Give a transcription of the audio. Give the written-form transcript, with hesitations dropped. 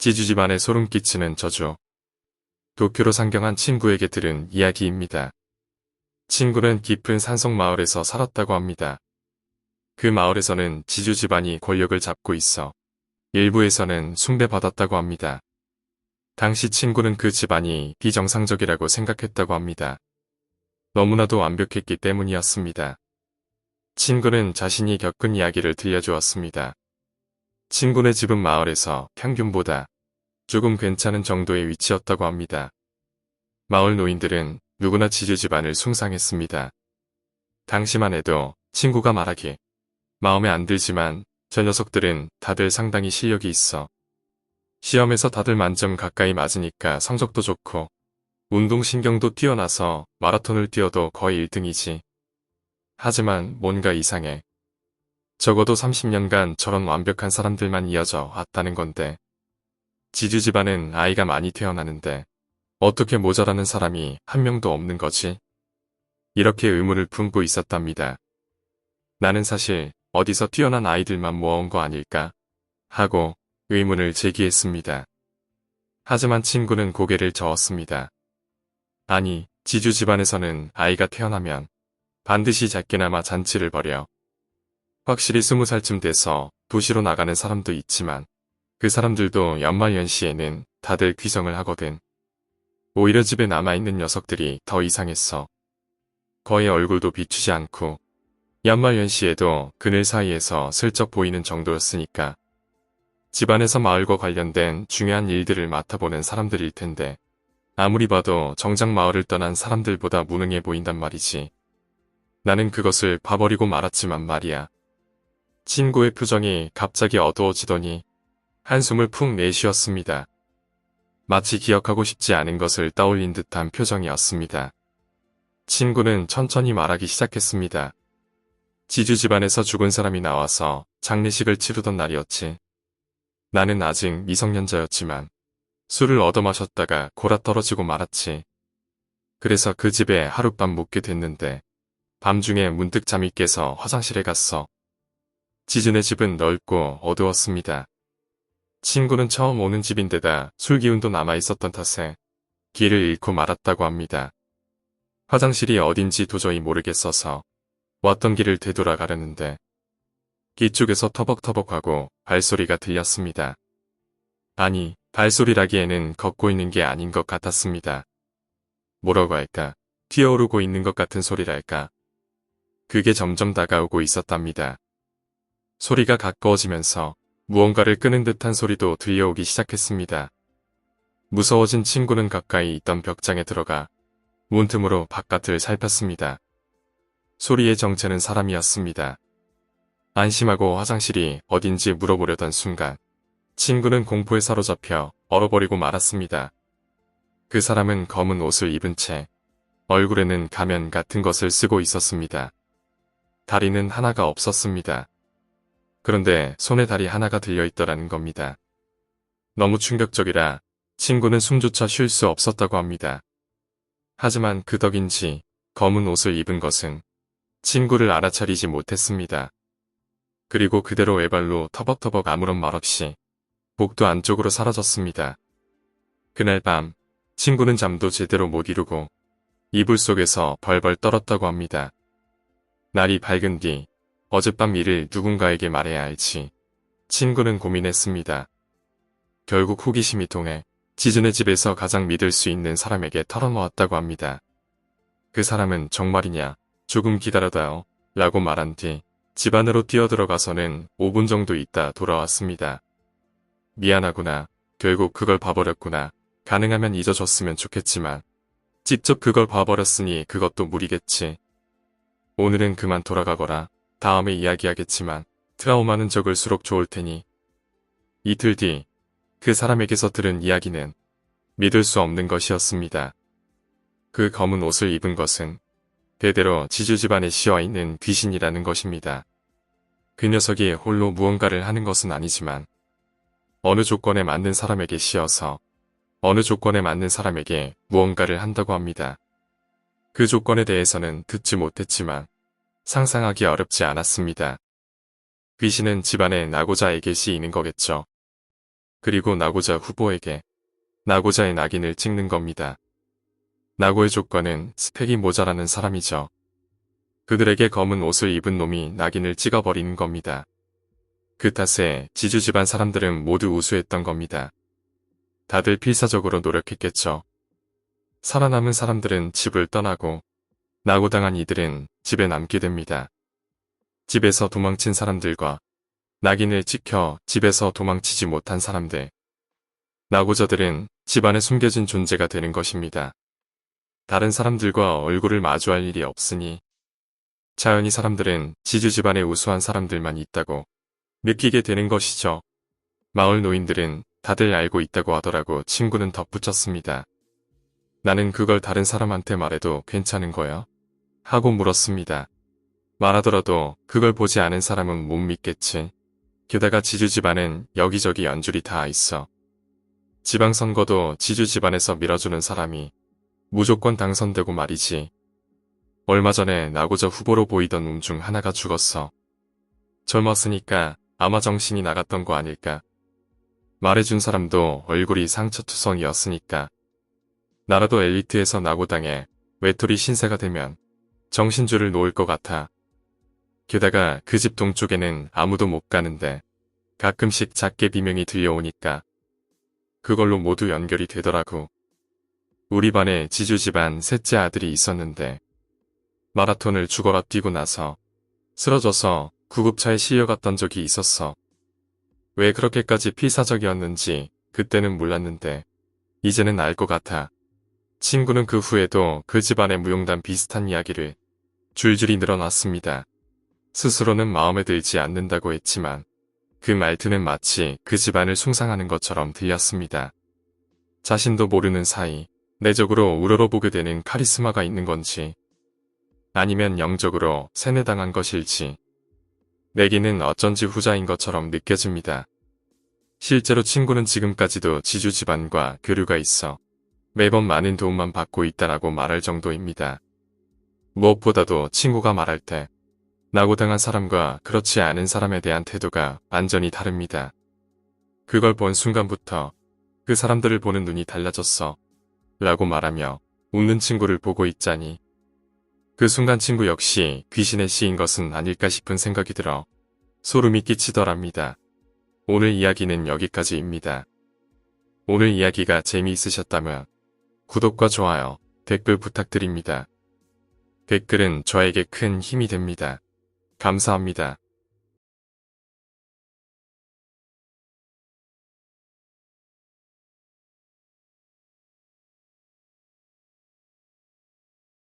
지주 집안에 소름 끼치는 저주. 도쿄로 상경한 친구에게 들은 이야기입니다. 친구는 깊은 산속 마을에서 살았다고 합니다. 그 마을에서는 지주 집안이 권력을 잡고 있어 일부에서는 숭배받았다고 합니다. 당시 친구는 그 집안이 비정상적이라고 생각했다고 합니다. 너무나도 완벽했기 때문이었습니다. 친구는 자신이 겪은 이야기를 들려주었습니다. 친구네 집은 마을에서 평균보다 조금 괜찮은 정도의 위치였다고 합니다. 마을 노인들은 누구나 지주 집안을 숭상했습니다. 당시만 해도 친구가 말하기 마음에 안 들지만 저 녀석들은 다들 상당히 실력이 있어. 시험에서 다들 만점 가까이 맞으니까 성적도 좋고 운동신경도 뛰어나서 마라톤을 뛰어도 거의 1등이지. 하지만 뭔가 이상해. 적어도 30년간 저런 완벽한 사람들만 이어져 왔다는 건데. 지주 집안은 아이가 많이 태어나는데 어떻게 모자라는 사람이 한 명도 없는 거지? 이렇게 의문을 품고 있었답니다. 나는 사실 어디서 뛰어난 아이들만 모아온 거 아닐까? 하고 의문을 제기했습니다. 하지만 친구는 고개를 저었습니다. 아니, 지주 집안에서는 아이가 태어나면 반드시 작게나마 잔치를 벌여. 확실히 20살쯤 돼서 도시로 나가는 사람도 있지만 그 사람들도 연말연시에는 다들 귀성을 하거든. 오히려 집에 남아있는 녀석들이 더 이상했어. 거의 얼굴도 비추지 않고 연말연시에도 그늘 사이에서 슬쩍 보이는 정도였으니까 집안에서 마을과 관련된 중요한 일들을 맡아보는 사람들일 텐데 아무리 봐도 정작 마을을 떠난 사람들보다 무능해 보인단 말이지. 나는 그것을 봐버리고 말았지만 말이야. 친구의 표정이 갑자기 어두워지더니 한숨을 푹 내쉬었습니다. 마치 기억하고 싶지 않은 것을 떠올린 듯한 표정이었습니다. 친구는 천천히 말하기 시작했습니다. 지주 집안에서 죽은 사람이 나와서 장례식을 치르던 날이었지. 나는 아직 미성년자였지만 술을 얻어마셨다가 골아떨어지고 말았지. 그래서 그 집에 하룻밤 묵게 됐는데 밤중에 문득 잠이 깨서 화장실에 갔어. 지주네 집은 넓고 어두웠습니다. 친구는 처음 오는 집인데다 술 기운도 남아있었던 탓에 길을 잃고 말았다고 합니다. 화장실이 어딘지 도저히 모르겠어서 왔던 길을 되돌아가려는데 길 쪽에서 터벅터벅하고 발소리가 들렸습니다. 아니, 발소리라기에는 걷고 있는 게 아닌 것 같았습니다. 뭐라고 할까? 튀어오르고 있는 것 같은 소리랄까? 그게 점점 다가오고 있었답니다. 소리가 가까워지면서 무언가를 끄는 듯한 소리도 들려오기 시작했습니다. 무서워진 친구는 가까이 있던 벽장에 들어가 문틈으로 바깥을 살폈습니다. 소리의 정체는 사람이었습니다. 안심하고 화장실이 어딘지 물어보려던 순간 친구는 공포에 사로잡혀 얼어버리고 말았습니다. 그 사람은 검은 옷을 입은 채 얼굴에는 가면 같은 것을 쓰고 있었습니다. 다리는 하나가 없었습니다. 그런데 손에 다리 하나가 들려있더라는 겁니다. 너무 충격적이라 친구는 숨조차 쉴 수 없었다고 합니다. 하지만 그 덕인지 검은 옷을 입은 것은 친구를 알아차리지 못했습니다. 그리고 그대로 외발로 터벅터벅 아무런 말 없이 복도 안쪽으로 사라졌습니다. 그날 밤 친구는 잠도 제대로 못 이루고 이불 속에서 벌벌 떨었다고 합니다. 날이 밝은 뒤 어젯밤 일을 누군가에게 말해야 할지 친구는 고민했습니다. 결국 호기심이 통해 지준의 집에서 가장 믿을 수 있는 사람에게 털어놓았다고 합니다. 그 사람은 정말이냐? 조금 기다려다요 라고 말한 뒤 집 안으로 뛰어들어가서는 5분 정도 있다 돌아왔습니다. 미안하구나. 결국 그걸 봐버렸구나. 가능하면 잊어줬으면 좋겠지만 직접 그걸 봐버렸으니 그것도 무리겠지. 오늘은 그만 돌아가거라. 다음에 이야기하겠지만 트라우마는 적을수록 좋을 테니. 이틀 뒤 그 사람에게서 들은 이야기는 믿을 수 없는 것이었습니다. 그 검은 옷을 입은 것은 대대로 지주 집안에 씌어있는 귀신이라는 것입니다. 그 녀석이 홀로 무언가를 하는 것은 아니지만 어느 조건에 맞는 사람에게 씌어서 어느 조건에 맞는 사람에게 무언가를 한다고 합니다. 그 조건에 대해서는 듣지 못했지만 상상하기 어렵지 않았습니다. 귀신은 집안에 나고자 에게 씌이는 거겠죠. 그리고 나고자 후보에게 나고자의 낙인을 찍는 겁니다. 나고의 조건은 스펙이 모자라는 사람이죠. 그들에게 검은 옷을 입은 놈이 낙인을 찍어버리는 겁니다. 그 탓에 지주 집안 사람들은 모두 우수했던 겁니다. 다들 필사적으로 노력했겠죠. 살아남은 사람들은 집을 떠나고 낙오당한 이들은 집에 남게 됩니다. 집에서 도망친 사람들과 낙인을 찍혀 집에서 도망치지 못한 사람들. 낙오자들은 집안에 숨겨진 존재가 되는 것입니다. 다른 사람들과 얼굴을 마주할 일이 없으니 자연히 사람들은 지주 집안에 우수한 사람들만 있다고 느끼게 되는 것이죠. 마을 노인들은 다들 알고 있다고 하더라고 친구는 덧붙였습니다. 나는 그걸 다른 사람한테 말해도 괜찮은 거야? 하고 물었습니다. 말하더라도 그걸 보지 않은 사람은 못 믿겠지. 게다가 지주 집안은 여기저기 연줄이 다 있어. 지방선거도 지주 집안에서 밀어주는 사람이 무조건 당선되고 말이지. 얼마 전에 나고자 후보로 보이던 놈 중 하나가 죽었어. 젊었으니까 아마 정신이 나갔던 거 아닐까. 말해준 사람도 얼굴이 상처투성이었으니까. 나라도 엘리트에서 나고당해 외톨이 신세가 되면 정신줄을 놓을 것 같아. 게다가 그 집 동쪽에는 아무도 못 가는데 가끔씩 작게 비명이 들려오니까 그걸로 모두 연결이 되더라고. 우리 반에 지주 집안 셋째 아들이 있었는데 마라톤을 죽어라 뛰고 나서 쓰러져서 구급차에 실려갔던 적이 있었어. 왜 그렇게까지 필사적이었는지 그때는 몰랐는데 이제는 알 것 같아. 친구는 그 후에도 그 집안의 무용담 비슷한 이야기를 줄줄이 늘어놨습니다. 스스로는 마음에 들지 않는다고 했지만 그 말투는 마치 그 집안을 숭상하는 것처럼 들렸습니다. 자신도 모르는 사이 내적으로 우러러보게 되는 카리스마가 있는 건지 아니면 영적으로 세뇌당한 것일지 내기는 어쩐지 후자인 것처럼 느껴집니다. 실제로 친구는 지금까지도 지주 집안과 교류가 있어 매번 많은 도움만 받고 있다라고 말할 정도입니다. 무엇보다도 친구가 말할 때 낙오당한 사람과 그렇지 않은 사람에 대한 태도가 완전히 다릅니다. 그걸 본 순간부터 그 사람들을 보는 눈이 달라졌어. 라고 말하며 웃는 친구를 보고 있자니 그 순간 친구 역시 귀신에 씌인 것은 아닐까 싶은 생각이 들어 소름이 끼치더랍니다. 오늘 이야기는 여기까지입니다. 오늘 이야기가 재미있으셨다면 구독과 좋아요, 댓글 부탁드립니다. 댓글은 저에게 큰 힘이 됩니다. 감사합니다.